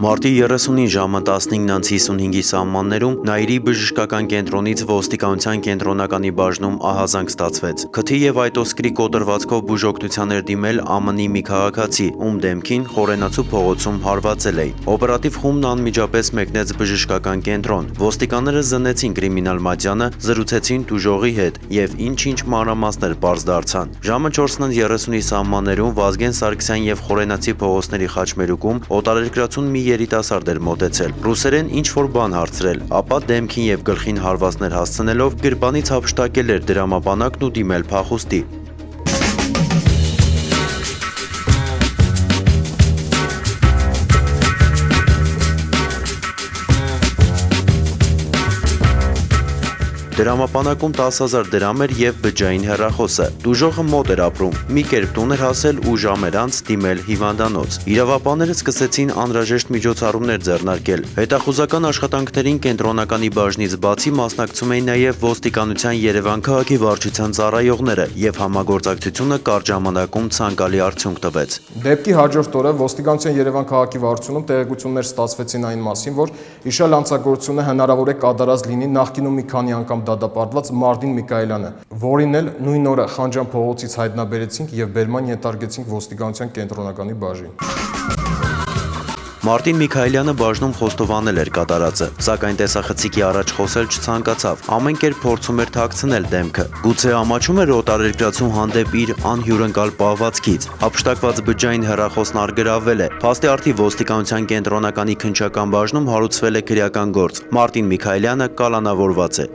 Մարտի 30-ին ժամը 15:55-ի սահմաններում Նաիրի բժշկական կենտրոնից ոստիկանության կենտրոնականի բաժնում ահազանգ ստացվեց։ Քթի եւ այդ ոսկրի կոտրվածքով բուժօգնության էր դիմել ԱՄՆ-ի մի քաղաքացի, ում դեմքին Խորենացու փողոցում հարվածել էին։ Օպերատիվ խումբն անմիջապես մեկնեց բժշկական կենտրոն։ Ոստիկանները զննեցին կրիմինալ մատյանը, զրուցեցին տուժողի հետ եւ ինչ-ինչ մանրամասներ պարզ դարձան։ Ժամը 4:30-ի սահմաններում Վազգեն Սարգսյան եւ Խորենացի փողոցների խաչմերուկում օտարերկրացուն մի երիտասարդ էր մոտեցել, ռուսերեն ինչ-որ բան հարցրել, ապա դեմքին եւ գլխին հարվածներ հասցնելով գրպանից հափշտակել էր դրամապանակն ու դիմել փախուստի։ Դրամապանակում 10,000 դրամ էր եւ բջջային հեռախոսը։ Տուժողը մոտ էր ապրում, մի կերպ տուն էր հասել ու ժամեր անց դիմել հիվանդանոց։ Իրավապահները սկսեցին անհրաժեշտ միջոցառումներ ձեռնարկել։ Հետախուզական աշխատանքներին կենտրոնականի բաժնից բացի մասնակցում էին նաեւ ոստիկանության Երևան քաղաքի վարչության ծառայողները եւ համագործակցությունը կարճ ժամանակում ցանկալի արդյունք տվեց։ Դեպքի հաջորդ օրը ոստիկանության Երևան քաղաքի վարչությունում տեղեկություններ ստացվեցին այն մասին, որ իշալ հանցագործությունը հնարավոր է կատարած լինի նախկինում մի քանի անգամ դատապարտված Մարտին Միքայելյանը, որին էլ նույն օրը Խանջան փողոցից հայտնաբերեցինք եւ բերման ենթարկեցինք ոստիկանության կենտրոնականի բաժին։ Մարտին Միքայելյանը բաժնում խոստովանել էր կատարածը, սակայն տեսախցիկի առաջ խոսել չցանկացավ, ամեն կերպ փորձում էր թաքցնել դեմքը։ Գուցե ամաչում էր օտարերկրացու հանդեպ իր անհյուրընկալ պահվածքից։ Հափշտակված բջջային հեռախոսն առգրավվել է։ Փաստի արդի ոստիկանության կենտրոնականի քննչական բաժնում հարուցվել է քրեական գործ։ Մարտին Միքայելյանը կալանավորված է։